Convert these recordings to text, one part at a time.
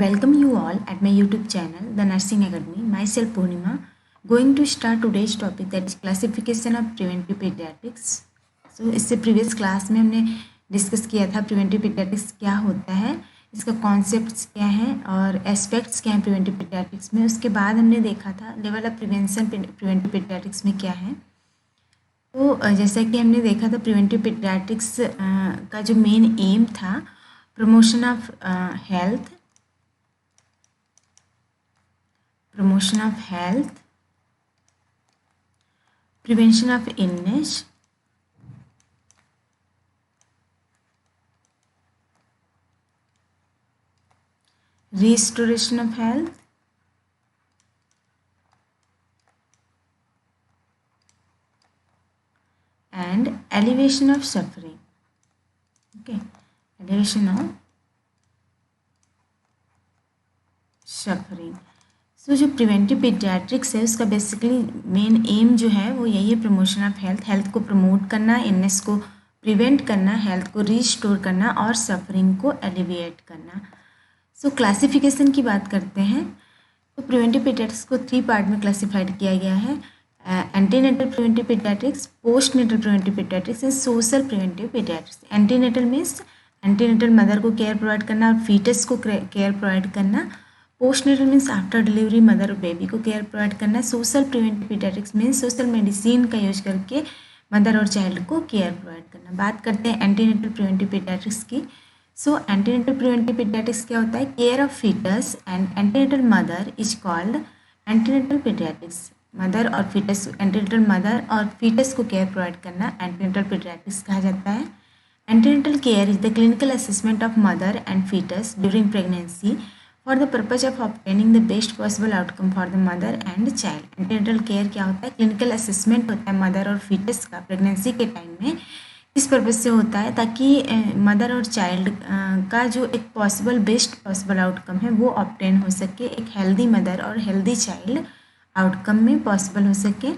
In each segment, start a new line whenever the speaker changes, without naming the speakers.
Welcome you all at my YouTube channel, The Nursing Academy. Myself Purnima, going to start today's topic, that is classification of preventive pediatrics. So इससे previous class में हमने discuss किया था preventive paediatrics क्या होता है, इसका concepts क्या हैं और एस्पेक्ट्स क्या हैं प्रिवेंटिव पीडियाट्रिक्स में. उसके बाद हमने देखा था level of prevention preventive paediatrics में क्या है. तो जैसा कि हमने देखा था प्रिवेंटिव पीडियाट्रिक्स का जो मेन एम था, promotion of health, prevention of illness, restoration of health, and elevation of suffering. Okay, elevation of suffering. सो जो प्रिवेंटिव पीडियाट्रिक्स है उसका बेसिकली मेन एम जो है वो यही है, प्रमोशन ऑफ हेल्थ, हेल्थ को प्रमोट करना, इलनेस को प्रिवेंट करना, हेल्थ को रिस्टोर करना और सफरिंग को एलिविएट करना. सो क्लासिफिकेशन की बात करते हैं तो प्रिवेंटिव पीडियाट्रिक्स को 3 पार्ट में क्लासिफाइड किया गया है. Antenatal preventive paediatrics, post natal preventive paediatrics and social preventive paediatrics. Antenatal means antenatal mother को केयर प्रोवाइड करना और फीटस को केयर प्रोवाइड करना. Postnatal means after delivery mother और बेबी को केयर प्रोवाइड करना. Social preventive paediatrics means social medicine का use करके मदर और चाइल्ड को केयर प्रोवाइड करना. बात करते हैं एंटीनेटल प्रिवेंटिव पीडियाट्रिक्स की. सो एंटीनेटल प्रिवेंटिव पीडियाट्रिक्स क्या होता है? Care of foetus and antenatal mother is called antenatal paediatrics. Mother और फीटस, एंटीनेटल मदर और फीटस को केयर प्रोवाइड करना एंटीनेटल पीडियाट्रिक्स कहा जाता है. Antenatal care is the clinical assessment of mother and foetus during pregnancy for the purpose of obtaining the best possible outcome for the mother and child. Antenatal care क्या होता है? Clinical assessment होता है mother और foetus का pregnancy के time में. इस पर्पज से होता है ताकि मदर और चाइल्ड का जो एक पॉसिबल बेस्ट पॉसिबल आउटकम है वो ऑब्टेन हो सके, एक हेल्दी मदर और हेल्दी चाइल्ड आउटकम में पॉसिबल हो सके.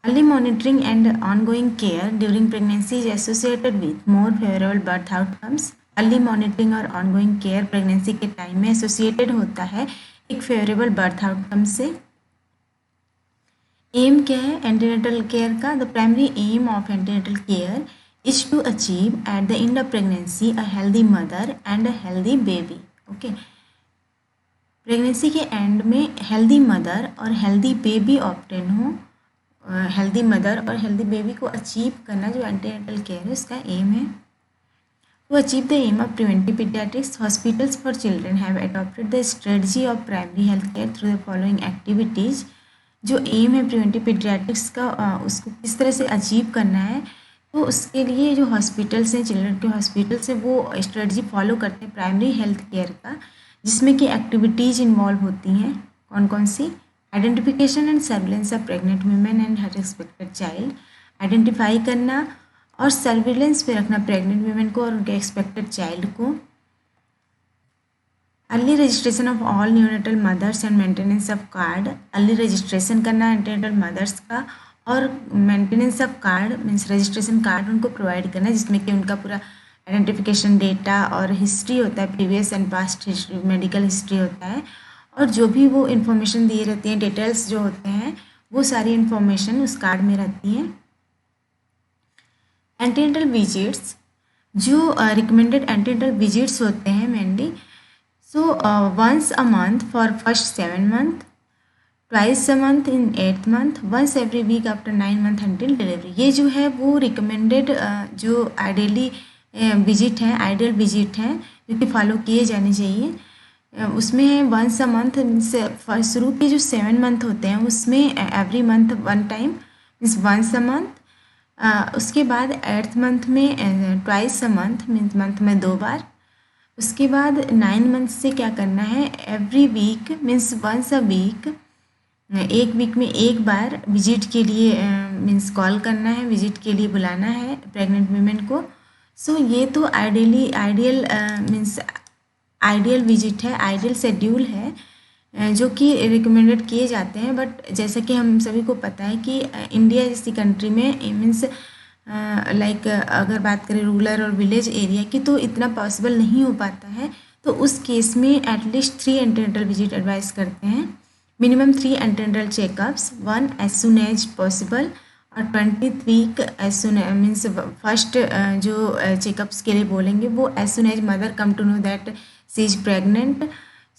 Early monitoring and ongoing care during pregnancy is associated with more favourable birth outcomes. Early monitoring और ऑनगोइंग केयर प्रेगनेंसी के टाइम में एसोसिएटेड होता है एक फेवरेबल बर्थ आउटकम से. एम क्या है एंटीनेटल केयर का? The primary aim of antenatal care is to achieve at the end of pregnancy a healthy mother and a healthy baby. Okay, pregnancy के and में healthy mother और healthy baby obtain हो. Healthy mother और healthy baby को achieve करना जो antenatal care है उसका एम है. To achieve the aim of preventive pediatrics, hospitals for children have adopted the strategy of primary health care through the following activities. जो M है preventive paediatrics का उसको किस तरह से अचीव करना है, तो उसके लिए जो हॉस्पिटल्स हैं, चिल्ड्रन के हॉस्पिटल्स हैं, वो स्ट्रेटजी फॉलो करते हैं प्राइमरी हेल्थ केयर का, जिसमें कि एक्टिविटीज़ इन्वॉल्व होती हैं. कौन कौन सी? Identification and surveillance of pregnant women and her expected child. Identify करना और सर्विलेंस पे रखना प्रेग्नेंट वुमेन को और उनके एक्सपेक्टेड चाइल्ड को. Early registration of all neonatal mothers and maintenance of card. Early registration करना एंटीनेटल मदर्स का और maintenance of card means registration card उनको प्रोवाइड करना, जिसमें कि उनका पूरा आइडेंटिफिकेशन डेटा और हिस्ट्री होता है, previous and past history, medical history होता है, और जो भी वो इन्फॉर्मेशन दिए रहती हैं, डिटेल्स जो होते हैं, वो सारी इन्फॉर्मेशन उस कार्ड में रहती हैं. एंटीनेटल विजिट्स, जो रिकमेंडेड एंटीनेटल विजिट्स होते हैं mainly, so once a month for first 7 months, twice a month in 8th month, once every week after 9 months until delivery. ये जो है वो रिकमेंडेड जो आइडियली विजिट हैं, आइडियल विजिट हैं जो कि फॉलो किए जाने चाहिए. उसमें है वंस अ मंथ मीन्स शुरू के जो 7 month होते हैं उसमें every month 1 time means once a month. उसके बाद 8th month में twice a month means month में 2 बार. उसके बाद 9 months से क्या करना है? Every week means once a week, एक वीक में एक बार विजिट के लिए मीन्स कॉल करना है, विजिट के लिए बुलाना है प्रेग्नेंट वुमेन को. सो ये तो आइडियल मीन्स आइडियल विजिट है, आइडियल शेड्यूल है जो कि रिकमेंडेड किए जाते हैं. बट जैसा कि हम सभी को पता है कि इंडिया जैसी कंट्री में मीन्स लाइक अगर बात करें रूरल और विलेज एरिया की, तो इतना पॉसिबल नहीं हो पाता है. तो उस केस में एटलीस्ट 3 एंटीनेटल विजिट एडवाइस करते हैं, minimum 3 antenatal checkups, 1 as soon as possible, और 20th week as soon means first जो चेकअप्स के लिए बोलेंगे वो as soon as mother come to know that she is pregnant.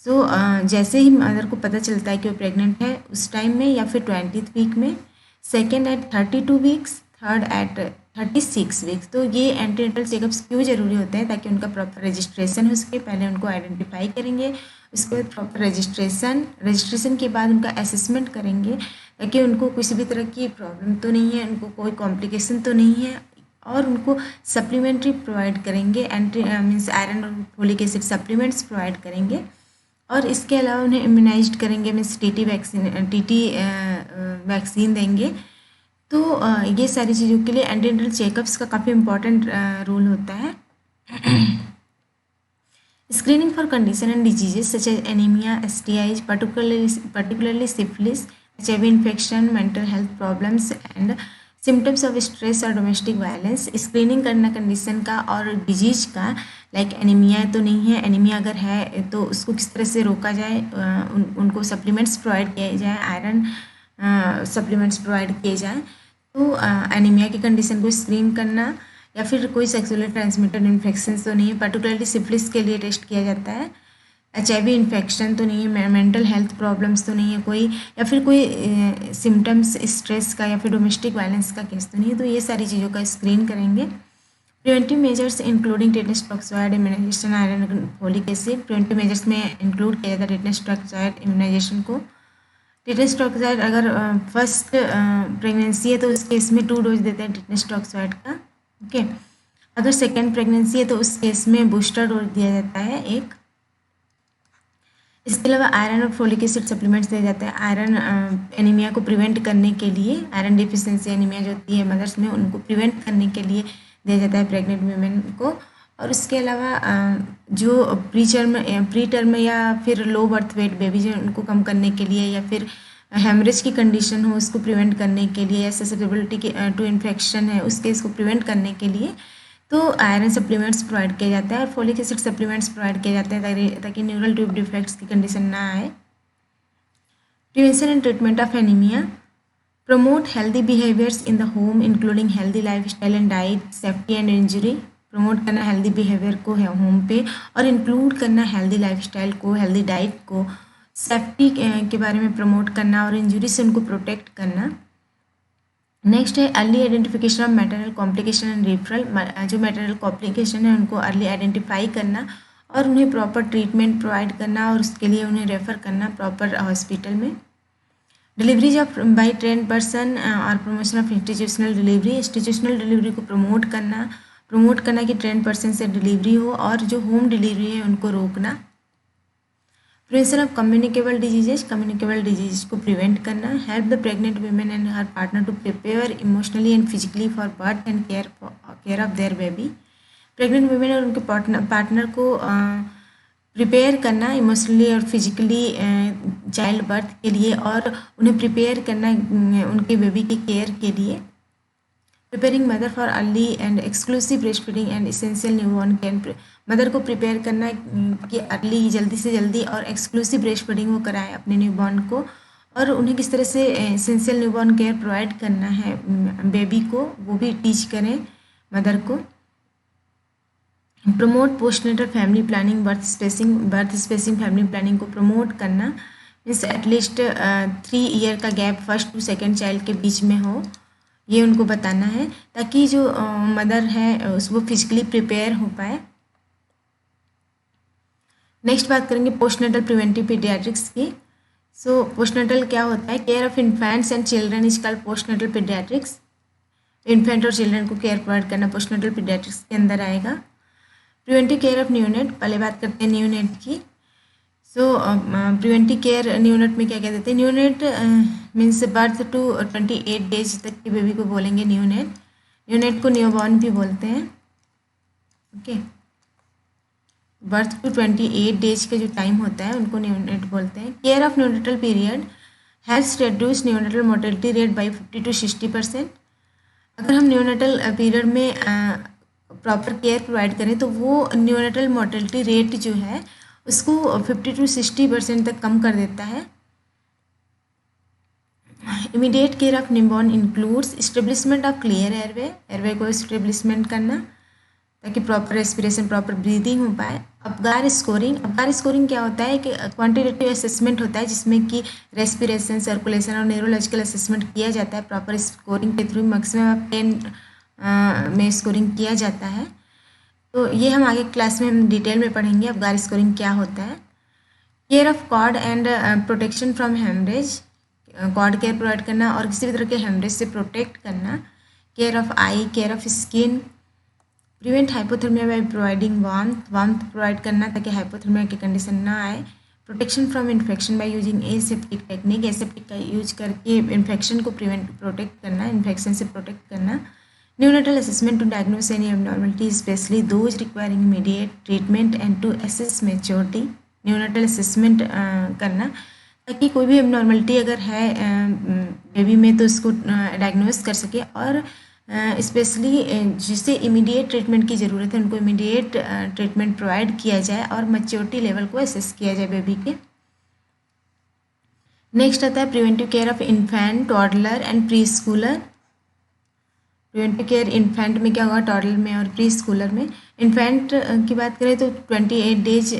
So जैसे ही मदर को पता चलता है कि वो प्रेग्नेंट है उस टाइम में, या फिर 20th वीक में, second at 32 weeks, third at 36 weeks. तो ये एंटीनेटल चेकअप्स क्यों ज़रूरी होते हैं? ताकि उनका प्रॉपर रजिस्ट्रेशन हो सके। पहले उनको आइडेंटिफाई करेंगे, उसके बाद प्रॉपर रजिस्ट्रेशन के बाद उनका असेसमेंट करेंगे ताकि उनको किसी भी तरह की प्रॉब्लम तो नहीं है, उनको कोई कॉम्प्लिकेशन तो नहीं है, और उनको सप्लीमेंट्री प्रोवाइड करेंगे, एंटी मीन्स आयरन और फोलिक एसिड सप्लीमेंट्स प्रोवाइड करेंगे, और इसके अलावा उन्हें इम्यूनाइज करेंगे, मीन्स टीटी वैक्सीन देंगे। तो ये सारी चीज़ों के लिए एंटीनेटल चेकअप्स का काफ़ी इम्पोर्टेंट रोल होता है। Screening for condition and diseases such as anaemia, STIs, particularly syphilis, HIV infection, mental health problems and symptoms of stress और डोमेस्टिक वायलेंस। स्क्रीनिंग करना कंडीशन का और डिजीज का, लाइक एनीमिया तो नहीं है, एनीमिया अगर है तो उसको किस तरह से रोका जाए, उनको सप्लीमेंट्स प्रोवाइड किए जाए, आयरन सप्लीमेंट्स प्रोवाइड किए जाएँ। तो एनीमिया की कंडीशन को स्क्रीन करना, या फिर कोई सेक्सुअली ट्रांसमिटेड इन्फेक्शन तो नहीं है, पर्टिकुलरली सिफिलिस के लिए टेस्ट किया जाता है, HIV इन्फेक्शन तो नहीं है, मेंटल हेल्थ प्रॉब्लम्स तो नहीं है कोई, या फिर कोई सिम्टम्स स्ट्रेस का या फिर डोमेस्टिक वायलेंस का केस तो नहीं है। तो ये सारी चीज़ों का स्क्रीन करेंगे। Preventive measures including tetanus toxoid, immunisation, iron, folic acid. Preventive measures में इंक्लूड किया जाता है टेटनस टॉक्सोइड इम्यूनाइजेशन को। टेटनस टॉक्सोइड अगर फर्स्ट प्रेगनेंसी है तो उस केस में 2 डोज देते हैं टेटनस टॉक्सोइड का। ओके, अगर सेकेंड प्रेगनेंसी है तो उस केस में बूस्टर डोज दिया जाता है 1। इसके अलावा आयरन और फोलिक एसिड सप्लीमेंट्स दिए जाते हैं आयरन एनीमिया को प्रिवेंट करने के लिए। आयरन डिफिशिएंसी एनीमिया जो होती है मदर्स में, उनको प्रिवेंट करने के लिए दिया जाता है प्रेग्नेंट वुमेन को। और उसके अलावा जो प्री टर्म या फिर लो बर्थ वेट बेबी जो उनको कम करने के लिए, या फिर हेमरेज की कंडीशन हो उसको प्रिवेंट करने के लिए, या ससेप्टेबिलिटी टू इन्फेक्शन है उस केस को प्रिवेंट करने के लिए, तो आयरन सप्लीमेंट्स प्रोवाइड किया जाता है और फोलिक एसिड सप्लीमेंट्स प्रोवाइड किए जाते हैं ताकि न्यूरल ट्यूब डिफेक्ट्स की कंडीशन ना आए। Prevention and treatment of anaemia. Promote healthy behaviours in the home including healthy lifestyle and diet, safety and injury. Promote करना हेल्दी बिहेवियर को है होम पे, और इंक्लूड करना हेल्दी लाइफस्टाइल को, हेल्दी डाइट को, सेफ्टी के बारे में प्रमोट करना, और इंजरी से उनको प्रोटेक्ट करना। नेक्स्ट है early identification of maternal complication and referral. जो मैटरनल कॉम्प्लिकेशन है उनको अर्ली आइडेंटिफाई करना और उन्हें प्रॉपर ट्रीटमेंट प्रोवाइड करना, और उसके लिए उन्हें रेफ़र करना प्रॉपर हॉस्पिटल में। Deliveries of by trained person और promotion of institutional delivery. Institutional delivery को प्रमोट करना कि ट्रेंड पर्सन से डिलीवरी हो, और जो होम डिलीवरी है उनको रोकना। प्रिवेंशन ऑफ कम्युनिकेबल डिजीजेज को प्रिवेंट करना। Help the pregnant women and her partner to prepare emotionally and physically for birth and care of their baby. Pregnant women और उनके पार्टनर को प्रिपेयर करना इमोशनली और फिजिकली चाइल्ड बर्थ के लिए, और उन्हें प्रिपेयर करना उनके बेबी की केयर के लिए। Preparing mother for early and exclusive breast feeding and essential newborn care. Mother को प्रिपेयर करना कि अर्ली जल्दी से जल्दी और एक्सक्लूसिव ब्रेस्ट फीडिंग वो कराएं अपने न्यूबॉर्न को, और उन्हें किस तरह से इसेंशियल न्यूबॉर्न केयर प्रोवाइड करना है बेबी को, वो भी टीच करें मदर को। Promote postnatal family planning, birth spacing family planning को प्रमोट करना, मीन्स एटलीस्ट 3 ईयर का gap first to second child के बीच में हो, ये उनको बताना है ताकि जो मदर है वो फिजिकली प्रिपेयर हो पाए। नेक्स्ट बात करेंगे पोस्टनेटल प्रिवेंटिव पीडियाट्रिक्स की। सो पोस्टनेटल क्या होता है? Care of infants and children is called postnatal paediatrics. Infant और चिल्ड्रन को केयर प्रोवाइड करना पोस्टनेटल पीडियाट्रिक्स के अंदर आएगा। प्रिवेंटिव केयर ऑफ न्यूनेट, पहले बात करते हैं न्यूनेट की। सो प्रिवेंटिव केयर न्यूनेट में क्या कहते हैं? Neonate means birth to 28 days तक के बेबी को बोलेंगे न्यूनेट। न्यूनेट को न्यूबॉर्न भी बोलते हैं। ओके, बर्थ टू 28 डेज का जो टाइम होता है उनको न्यूनेट बोलते हैं। Care of neonatal period helps reduce neonatal mortality rate by 50 to 60%। अगर हम न्यूनेटल पीरियड में प्रॉपर केयर प्रोवाइड करें तो वो न्यूनेटल मोर्टेलिटी रेट जो है उसको 50 to 60% तक कम कर देता है। Immediate care of newborn includes establishment of clear airway को इस्टेब्लिशमेंट करना ताकि प्रॉपर रेस्पिरेशन प्रॉपर ब्रीदिंग हो पाए। अबगार स्कोरिंग क्या होता है कि क्वांटिटेटिव असेसमेंट होता है जिसमें कि रेस्पिरेशन सर्कुलेशन और न्यूरोलॉजिकल असेसमेंट किया जाता है। प्रॉपर स्कोरिंग के थ्रू मैक्सिमम ऑफ 10 में स्कोरिंग किया जाता है। तो ये हम आगे क्लास में हम डिटेल में पढ़ेंगे अबगार स्कोरिंग क्या होता है। Care of cord and protection from haemorrhage, cord care provide करना और किसी भी तरह के हेमरेज से प्रोटेक्ट करना। Care of eye, care of skin, prevent hypothermia by providing warmth provide करना ताकि हाइपोथर्मिया की कंडीशन ना आए। Protection from infection by using aseptic technique, aseptic का यूज करके इन्फेक्शन को प्रोटेक्ट करना, इन्फेक्शन से प्रोटेक्ट करना। Neonatal assessment to diagnose any abnormality specially those requiring immediate treatment and to assess maturity, neonatal assessment करना ताकि कोई भी एबनॉर्मलिटी अगर है बेबी में तो उसको डायग्नोस कर सके और स्पेशली जिसे इमीडिएट ट्रीटमेंट की ज़रूरत है उनको इमीडिएट ट्रीटमेंट प्रोवाइड किया जाए और मैच्योरिटी लेवल को असेस किया जाए बेबी के। नेक्स्ट आता है preventive care of infant, toddler and pre Schuler. Preventive care infant में क्या होगा, टॉडलर में और प्री स्कूलर में। इन्फेंट की बात करें तो 28 डेज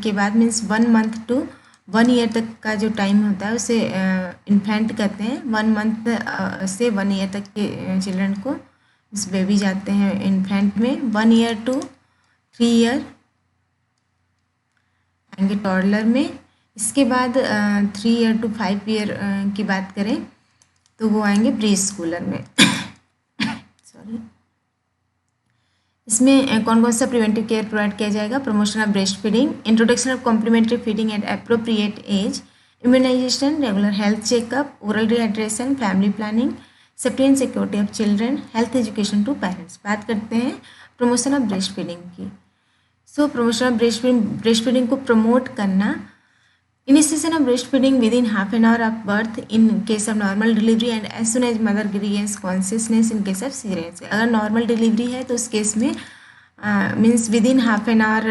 के बाद मीन्स 1 मंथ टू 1 ईयर तक का जो टाइम होता है उसे इन्फेंट कहते हैं। 1 मंथ से 1 ईयर तक के चिल्ड्रन को इस बेबी जाते हैं इन्फेंट में। 1 ईयर टू 3 ईयर आएंगे टॉडलर में। इसके बाद 3 ईयर टू 5 ईयर की बात करें तो वो आएंगे प्री स्कूलर में। सॉरी, इसमें कौन कौन सा प्रिवेंटिव केयर प्रोवाइड किया जाएगा, promotion of breast feeding, introduction of complementary feeding at appropriate age, immunisation, regular health checkup, oral dehydration, family planning, safety and security of children, health education to parents. बात करते हैं promotion of breast feeding की। So promotion of breast feeding को promote करना, initiation of breast feeding within half an hour of birth in case of normal delivery and as soon as mother gains consciousness in case of serious. अगर normal delivery है तो उस case में means with in half an our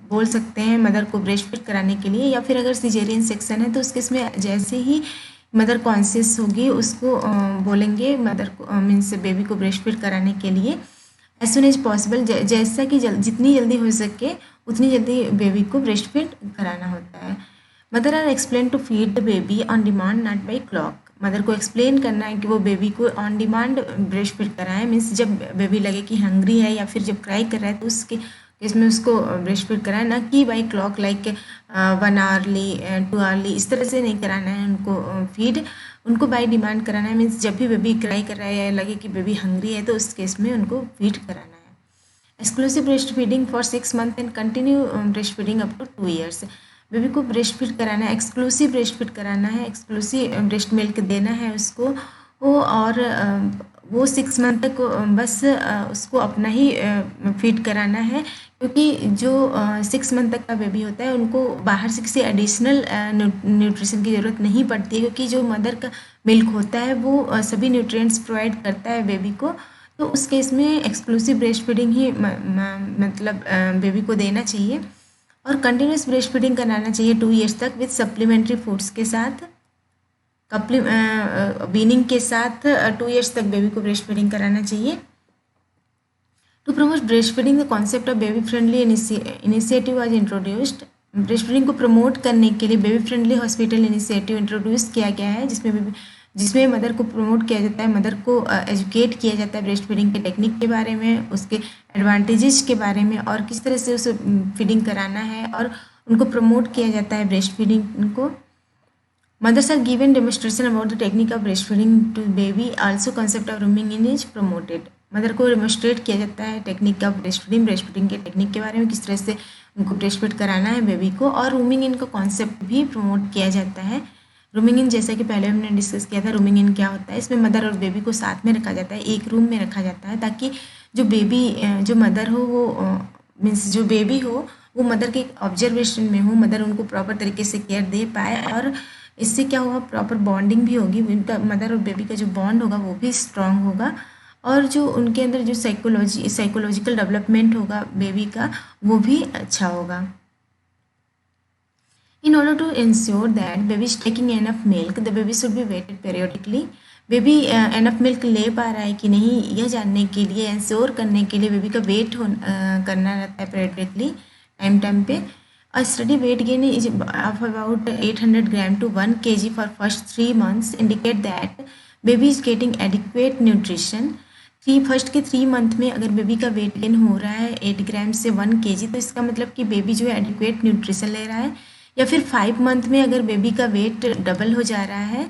बोल सकते हैं mother को breast feed कराने के लिए, या फिर अगर सिजेरियन सेक्शन है तो उस केस में जैसे ही मदर कॉन्शियस होगी उसको बोलेंगे मदर को मीन्स बेबी को ब्रेस्ट फीड कराने के लिए एज सुन एज पॉसिबल, जैसा कि जितनी जल्दी हो सके उतनी जल्दी बेबी को ब्रेस्ट फीड कराना होता है। Mother are explain to feed the baby on demand not by clock. Mother को एक्सप्लेन करना है कि वो बेबी को ऑन डिमांड ब्रेस्ट फीड कराएं, मीन्स जब बेबी लगे कि हंग्री है या फिर जब क्राई कर रहा है तो उसके इसमें उसको ब्रेस्ट फीड कराएं, ना कि by clock like 1 hourly 2 hourly इस तरह से नहीं कराना है उनको फीड, उनको बाई डिमांड कराना है। मीन्स जब भी बेबी क्राई कर रहा है या लगे कि बेबी हंग्री है तो उस केस में उनको फीड कराना है। Exclusive breast feeding for 6 month and continue breast feeding up to 2 years. Baby को ब्रेस्ट फीड कराना है, एक्सक्लूसिव ब्रेस्ट फीड कराना है, एक्सक्लूसिव ब्रेस्ट मिल्क देना है उसको और वो 6 मंथ तक बस उसको अपना ही फीड कराना है, क्योंकि जो 6 मंथ तक का बेबी होता है उनको बाहर से किसी एडिशनल न्यूट्रिशन की ज़रूरत नहीं पड़ती है, क्योंकि जो मदर का मिल्क होता है वो सभी न्यूट्रिएंट्स प्रोवाइड करता है बेबी को। तो उस केस में एक्सक्लूसिव ब्रेस्ट फीडिंग ही मतलब बेबी को देना चाहिए और कंटिन्यूस ब्रेस्ट फीडिंग कराना चाहिए 2 ईयर्स तक विद सप्लीमेंट्री फूड्स के साथ, वीनिंग के साथ 2 ईयर्स तक बेबी को ब्रेस्ट फीडिंग कराना चाहिए। To promote breast feeding the concept of baby friendly initiative was introduced. Breast feeding को प्रमोट करने के लिए baby friendly hospital initiative introduce किया गया है, जिसमें मदर को प्रमोट किया जाता है, मदर को एजुकेट किया जाता है ब्रेस्ट फीडिंग के टेक्निक के बारे में, उसके एडवांटेजेस के बारे में और किस तरह से उसे फीडिंग कराना है, और उनको प्रमोट किया जाता है ब्रेस्ट फीडिंग को। Mothers are given demonstration about the technique of breast feeding to baby, also concept of rooming in is promoted. Mother को डेमोस्ट्रेट किया जाता है टेक्निक ऑफ ब्रेस्ट फीडिंग के टेक्निक के बारे में, किस तरह से उनको ब्रेस्ट फीड कराना है बेबी को, और रूमिंग इन का कॉन्सेप्ट भी प्रमोट किया जाता है। रूमिंग इन जैसा कि पहले हमने डिस्कस किया था, रूमिंग इन क्या होता है, इसमें मदर और बेबी को साथ में रखा जाता है, एक रूम में रखा जाता है, ताकि जो बेबी जो मदर हो वो मीन्स जो बेबी हो वो मदर के ऑब्जर्वेशन में हो, मदर उनको प्रॉपर तरीके से केयर दे पाए, और इससे क्या होगा प्रॉपर बॉन्डिंग भी होगी, उनका मदर और बेबी का जो बॉन्ड होगा वो भी स्ट्रांग होगा और जो उनके अंदर जो साइकोलॉजिकल डेवलपमेंट होगा बेबी का वो भी अच्छा होगा। In order to ensure that baby is taking enough milk, the baby should be weighted periodically. Baby enough milk ले पा रहा है कि नहीं यह जानने के लिए, इंश्योर करने के लिए बेबी का वेट करना रहता है periodically, टाइम पे। A steady weight gain is of about 800 gram to 1 kg for first 3 months indicate that baby is getting adequate nutrition. First के 3 मंथ में अगर बेबी का वेट गेन हो रहा है 8 ग्राम से 1 kg, तो इसका मतलब कि बेबी जो है एडिक्वेट न्यूट्रिशन ले रहा है। या फिर 5 मंथ में अगर बेबी का वेट डबल हो जा रहा है,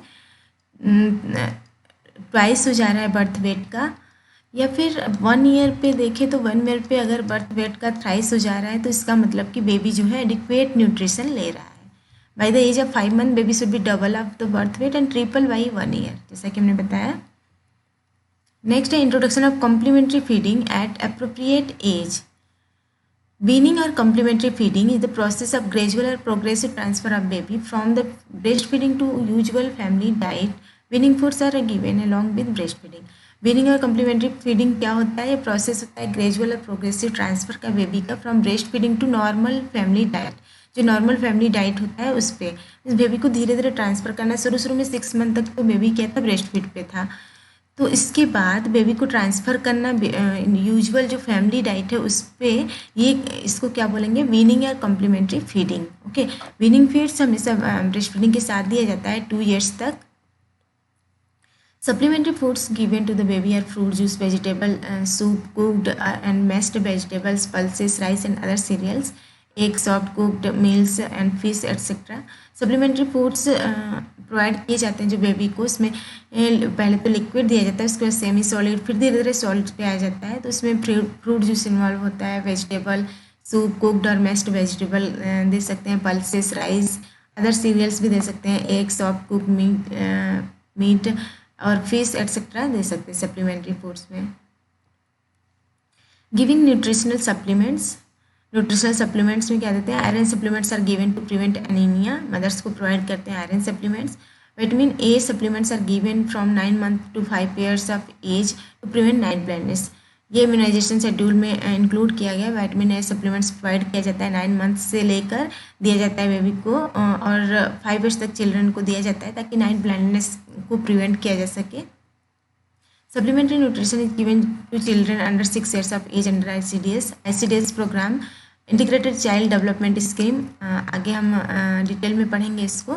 ट्वाइस हो जा रहा है बर्थ वेट का, या फिर 1 ईयर पे देखें तो 1 ईयर पे अगर बर्थ वेट का थ्राइस हो जा रहा है, तो इसका मतलब कि बेबी जो है एडिक्वेट न्यूट्रिशन ले रहा है। By the age of 5 month baby should be double of the birth weight and triple by 1 year, जैसा कि हमने बताया। नेक्स्ट है introduction of complementary feeding at appropriate age. Weaning or complementary feeding is the process of gradual or progressive transfer of baby from the breastfeeding to usual family diet. Weaning foods are given along with breastfeeding. Weaning और complementary feeding क्या होता है? ये process होता है gradual और progressive transfer का baby का from breast feeding to normal family diet. जो नॉर्मल फैमिली डाइट होता है उस पर इस बेबी को धीरे धीरे ट्रांसफ़र करना। शुरू में 6 मंथ तक तो बेबी क्या था, ब्रेस्ट फीड पे था, तो इसके बाद बेबी को ट्रांसफ़र करना यूजुअल जो फैमिली डाइट है उस पर, ये इसको क्या बोलेंगे, वीनिंग या complementary feeding. Okay, weaning feeds हमेशा ब्रेस्ट फीडिंग के साथ दिया जाता है 2 years तक। Supplementary foods given to the baby are fruit juice, vegetable soup, cooked and mashed vegetables, pulses, rice and other cereals, egg, soft cooked meals and fish etcetera. Supplementary foods provide किए जाते हैं जो baby को, उसमें पहले तो liquid दिया जाता है, उसके बाद सेमी सॉलिड, फिर धीरे धीरे सॉलिड पे आ जाता है। तो उसमें फ्रूट जूस इन्वॉल्व होता है, वेजिटेबल सूप, कुक्ड और मैस्ड वेजिटेबल दे सकते हैं, पल्सेस, राइस, अदर सीरियल्स भी दे सकते हैं, एग, सॉफ्ट कुक मीट और फिश एट्सेट्रा दे सकते हैं सप्लीमेंट्री फूड्स में। Giving nutritional supplements. Nutritional supplements में क्या देते हैं, iron supplements are given to prevent anaemia, mothers को प्रोवाइड करते हैं iron supplements. Vitamin A supplements are given from 9 months to 5 years of age to prevent night blindness. ये immunisation schedule में include किया गया। विटामिन ए सप्लीमेंट्स प्रोवाइड किया जाता है 9 months से लेकर दिया जाता है बेबी को, और 5 years तक चिल्ड्रन को दिया जाता है ताकि नाइट ब्लाइंडनेस को प्रिवेंट किया जा सके। Supplementary nutrition is given to children under 6 years of age under ICDS programme, integrated child development scheme. आगे हम डिटेल में पढ़ेंगे इसको।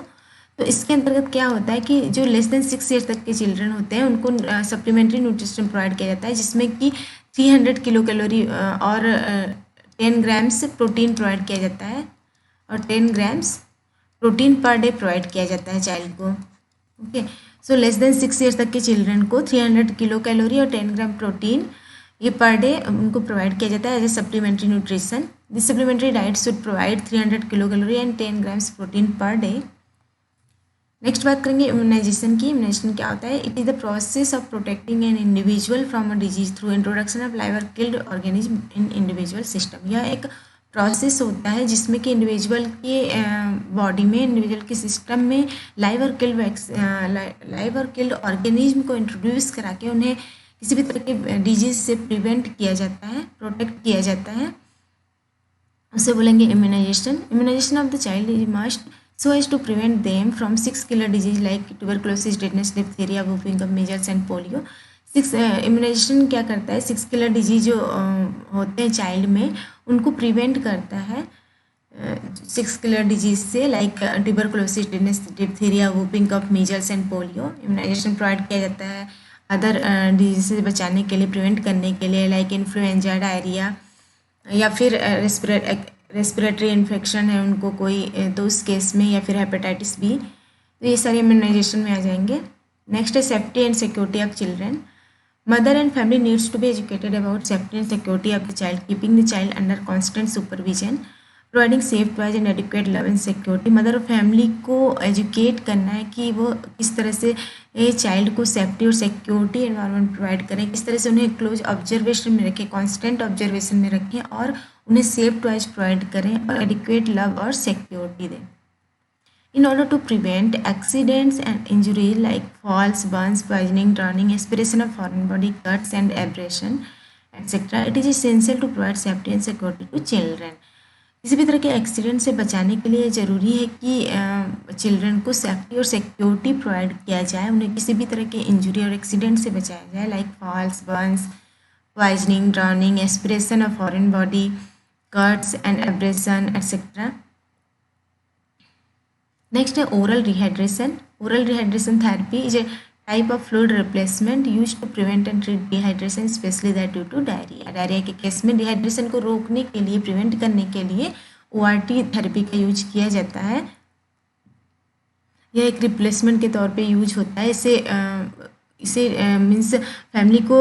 तो इसके अंतर्गत क्या होता है कि जो लेस देन 6 years तक के चिल्ड्रन होते हैं उनको सप्लीमेंट्री न्यूट्रिशन प्रोवाइड किया जाता है, जिसमें कि 300 किलो और 10 grams प्रोटीन प्रोवाइड किया जाता है, और 10 grams protein per day provide किया जाता है चाइल्ड को। Okay, so less than 6 years तक के चिल्ड्रन को 300 किलो और 10 ग्राम प्रोटीन ये पर डे उनको प्रोवाइड किया जाता है as a supplementary nutrition. This supplementary diet should provide 300 kilo and 10 grams protein per day. Next बात करेंगे इम्यूनाइजेशन की। इम्यूनाइजेशन क्या होता है? It is the process of protecting an individual from a disease through introduction of live और killed organism in individual system. यह एक process होता है जिसमें कि इंडिविजुअल के बॉडी में, इंडिविजुअल के सिस्टम में लाइव और किल्ड ऑर्गेनिज्म को इंट्रोड्यूस करा के उन्हें किसी भी तरह के डिजीज से प्रिवेंट किया जाता है, प्रोटेक्ट किया जाता है, उसे बोलेंगे immunisation. Immunisation of the child is must so as to prevent them from 6 killer disease like tuberculosis, tetanus, diphtheria, whooping cough, measles and polio। Immunisation क्या करता है? 6 killer disease जो होते हैं चाइल्ड में उनको प्रिवेंट करता है 6 killer disease से, like tuberculosis, tetanus, diphtheria, whooping cough, measles and polio. Immunisation provide किया जाता है अदर डिजीज से बचाने के लिए, प्रिवेंट करने के लिए, लाइक इन्फ्लुएंजा, डायरिया या फिर रेस्पिरेटरी इन्फेक्शन है उनको कोई, तो उस केस में, या फिर हेपेटाइटिस बी, तो ये सारे इम्यूनाइजेशन में आ जाएंगे। नेक्स्ट है safety and security of children. Mother and family needs to be educated about safety and security of the child, keeping the child under constant supervision, providing safe toys and adequate love and security. Mother और family को educate करना है कि वो किस तरह से child को सेफ्टी और सिक्योरिटी एनवायरनमेंट प्रोवाइड करें, किस तरह से उन्हें क्लोज ऑब्जर्वेशन में रखें, कॉन्स्टेंट ऑब्जर्वेशन में रखें, और उन्हें सेफ टॉयज प्रोवाइड करें और एडिक्वेट लव और सिक्योरिटी दें। in order to prevent accidents and injury like falls, burns, poisoning, drowning, aspiration of foreign body, cuts and abrasion, etc. It is essential to provide safety and security to children. किसी भी तरह के accident से बचाने के लिए ज़रूरी है कि चिल्ड्रन को सेफ्टी और सिक्योरिटी प्रोवाइड किया जाए, उन्हें किसी भी तरह के इंजरी और एक्सीडेंट से बचाया जाए like falls, burns, poisoning, drowning, aspiration of foreign body, cuts and abrasion etcetera. Next है oral rehydration. Oral rehydration therapy is a type of fluid replacement use to prevent and treat dehydration specially that due to diarrhoea. Diarrhoea के case में dehydration को रोकने के लिए, prevent करने के लिए ORT थेरेपी का यूज किया जाता है. यह एक रिप्लेसमेंट के तौर पे यूज होता है. इसे मीन्स फैमिली को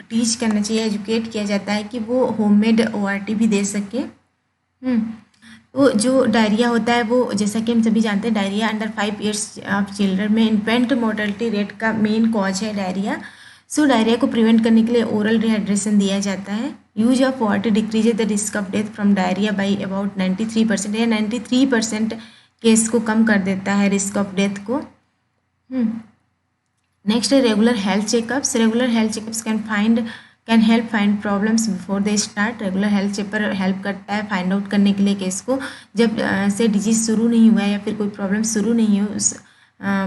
टीच करना चाहिए, एजुकेट किया जाता है कि वो होममेड ORT भी दे सके. तो जो डायरिया होता है वो, जैसा कि हम सभी जानते हैं, diarrhoea under 5 years of children में इन्फेंट मोर्टेलिटी रेट का मेन कॉज है डायरिया. सो डायरिया को प्रिवेंट करने के लिए ओरल रिहाइड्रेशन दिया जाता है. Use of ORT decreases the risk of death from diarrhoea by about 93%. या 93% केस को कम कर देता है रिस्क ऑफ डेथ को. नेक्स्ट है regular health checkups. Regular health checkups can help find problems before they start. Regular health checkup help करता है find out करने के लिए केस को, जब से डिजीज़ शुरू नहीं हुआ है या फिर कोई प्रॉब्लम शुरू नहीं हो,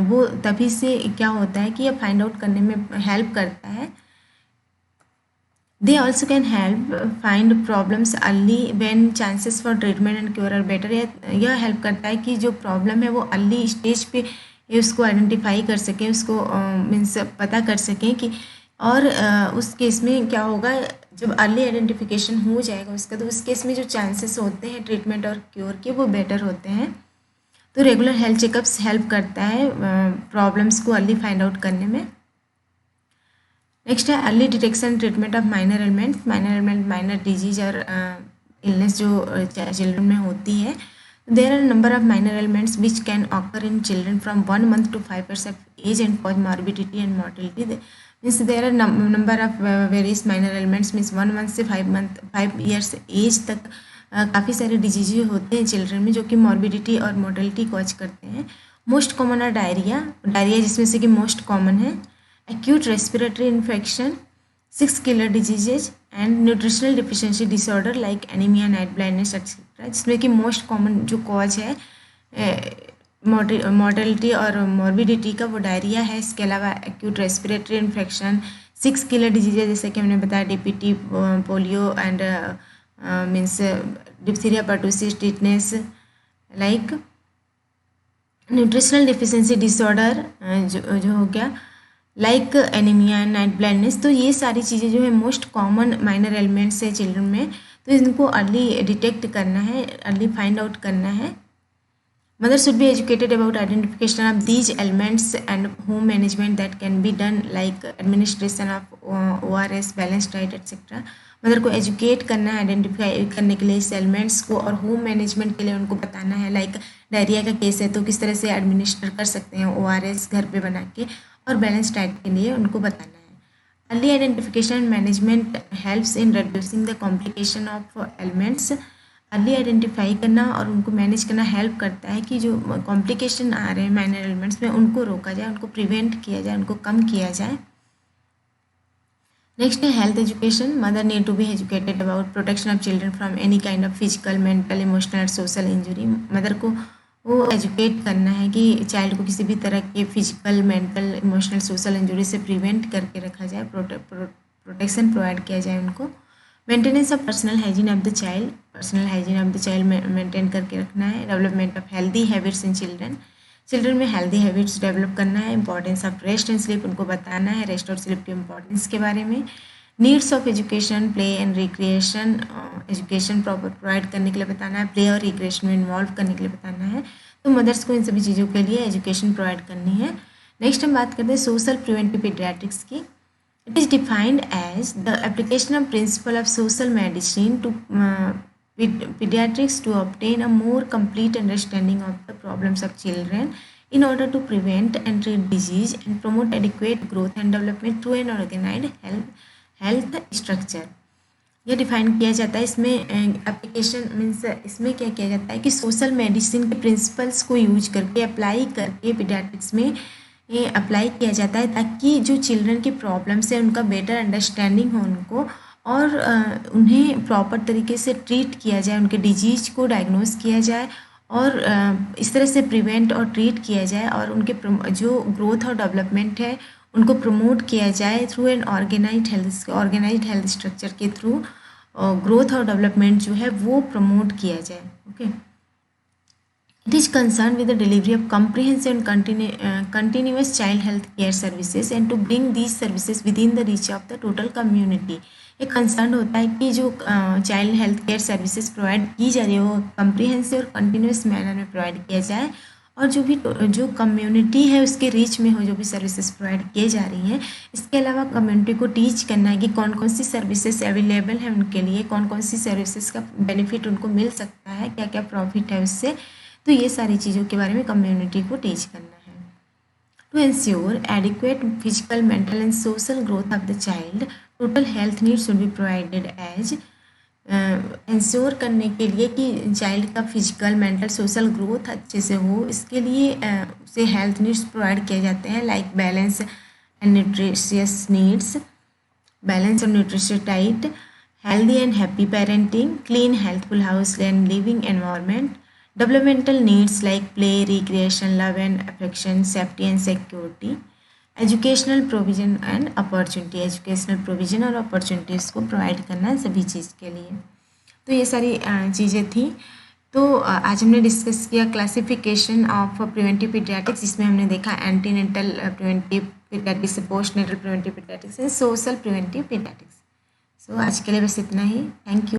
वो तभी से क्या होता है कि यह फाइंड आउट करने में हेल्प करता है. They also can help find problems early when chances for treatment and cure are better. यह हेल्प करता है कि जो प्रॉब्लम है वो अर्ली स्टेज पे उसको आइडेंटिफाई कर सकें, उसको मीन्स पता कर सकें कि, और उस केस में क्या होगा, जब अर्ली आइडेंटिफिकेशन हो जाएगा उसका, तो उस केस में जो चांसेस होते हैं ट्रीटमेंट और क्योर के वो बेटर होते हैं. तो रेगुलर हेल्थ चेकअप्स हेल्प करता है प्रॉब्लम्स को अर्ली फाइंड आउट करने में. नेक्स्ट है early detection treatment of minor elements. Minor disease और इलनेस जो चिल्ड्रन में होती है. There are a number of minor ailments which can occur in children from 1 month to 5 years of age and cause morbidity and mortality. Means there are number of various minor ailments. Means 1 month से 5 years as तक काफ़ी सारे disease होते हैं children में जो कि morbidity और मोर्टेलिटी कॉज करते हैं. मोस्ट कॉमन है डायरिया जिसमें से कि मोस्ट कॉमन है. Acute respiratory infection, 6 killer diseases and nutritional deficiency disorder like anaemia, night blindness etcetera. जिसमें कि मोस्ट कॉमन जो कॉज है मॉर्टेलिटी और मॉर्बिडिटी का वो डायरिया है. इसके अलावा acute respiratory infection, 6 killer diseases जैसे कि हमने बताया, DPT, polio and means diphtheria, pertussis, tetanus, like nutritional deficiency disorder जो हो गया, लाइक एनीमिया, नाइट ब्लाइंडनेस. तो ये सारी चीज़ें जो है मोस्ट कॉमन माइनर एलिमेंट्स है चिल्ड्रन में. तो इनको अर्ली डिटेक्ट करना है, अर्ली फाइंड आउट करना है. Mother should be educated about identification of these elements and home management that can be done like administration of ORS, balance diet etcetera. Mother को educate करना है आइडेंटिफाई करने के लिए इस एलिमेंट्स को, और होम मैनेजमेंट के लिए उनको बताना है. लाइक डायरिया का केस है तो किस तरह से एडमिनिस्टर कर सकते हैं ORS घर पे बना के, और बैलेंस डाइट के लिए उनको बताना है. Early identification and management helps in reducing the complication of elements. Early identify करना और उनको मैनेज करना हेल्प करता है कि जो कॉम्प्लिकेशन आ रहे हैं माइनर एलिमेंट्स में उनको रोका जाए, उनको प्रिवेंट किया जाए, उनको कम किया जाए. नेक्स्ट है health education. Mother need to be educated about protection of children from any kind of physical, mental, emotional और सोशल इंजरी. मदर को वो एजुकेट करना है कि चाइल्ड को किसी भी तरह के physical, mental, emotional, social injury से प्रिवेंट करके रखा जाए, प्रोटेक्शन प्रोवाइड किया जाए उनको. Maintenance of personal hygiene of the child. Personal hygiene of the child maintain करके रखना है. Development of healthy habits in children में हेल्दी हैबिट्स डेवलप करना है. Importance of rest and sleep उनको बताना है, रेस्ट और स्लीप के इंपॉर्टेंस के बारे में. Needs of education, play and recreation. Education proper provide करने के लिए बताना है, प्ले और रिक्रिएशन में इन्वॉल्व करने के लिए बताना है. तो मदर्स को इन सभी चीज़ों के लिए एजुकेशन प्रोवाइड करनी है. नेक्स्ट हम बात करते हैं सोशल प्रिवेंटिव पीडियाट्रिक्स की. It is defined as the application of principle of social medicine to pediatrics to obtain a more complete understanding of the problems of children in order to prevent and treat disease and promote adequate growth and development through an organized health structure. यह define किया जाता है। इसमें application means इसमें क्या किया जाता है कि सोशल मेडिसिन के प्रिंसिपल्स को यूज करके अप्लाई करके पीडियाट्रिक्स में ये अप्लाई किया जाता है, ताकि जो चिल्ड्रन की प्रॉब्लम्स है उनका बेटर अंडरस्टैंडिंग हो उनको, और उन्हें प्रॉपर तरीके से ट्रीट किया जाए, उनके डिजीज को डायग्नोस किया जाए और इस तरह से प्रिवेंट और ट्रीट किया जाए, और उनके जो ग्रोथ और डेवलपमेंट है उनको प्रमोट किया जाए through an organised health structure के थ्रू। ग्रोथ और डेवलपमेंट जो है वो प्रमोट किया जाए। Okay, It is concerned with the delivery of comprehensive and continuous child health care services and to bring these services within the reach of the total community. एक concern होता है कि जो child health care services provide की जा रही है वो कम्प्रीहेंसिव और कंटिन्यूस मैनर में प्रोवाइड किया जाए, और जो कम्युनिटी है उसके रीच में हो जो भी सर्विसेज प्रोवाइड किए जा रही हैं। इसके अलावा कम्युनिटी को टीच करना है कि कौन कौन सी सर्विसेज अवेलेबल है उनके लिए, कौन कौन सी सर्विसेज का बेनिफिट उनको मिल सकता है, क्या क्या प्रॉफिट है उससे। तो ये सारी चीज़ों के बारे में कम्युनिटी को टीच करना है। To ensure adequate physical, mental and social growth of the child, total health needs should be provided as. Ensure करने के लिए कि चाइल्ड का फिजिकल, मेंटल, सोशल ग्रोथ अच्छे से हो, इसके लिए उसे हेल्थ नीड्स प्रोवाइड किए जाते हैं, like balance and nutritious needs, balance और nutritious diet, healthy and happy parenting, clean healthful house and living environment, developmental needs like play, recreation, love and affection, safety and security, educational provision and opportunity, educational provision और opportunities को provide करना है सभी चीज़ के लिए। तो ये सारी चीज़ें थी। तो आज हमने डिस्कस किया क्लासिफिकेशन ऑफ प्रिवेंटिव पीडियाट्रिक्स, जिसमें हमने देखा antenatal preventive paediatrics, postnatal preventive paediatrics and social preventive paediatrics. So आज के लिए बस इतना ही। Thank you.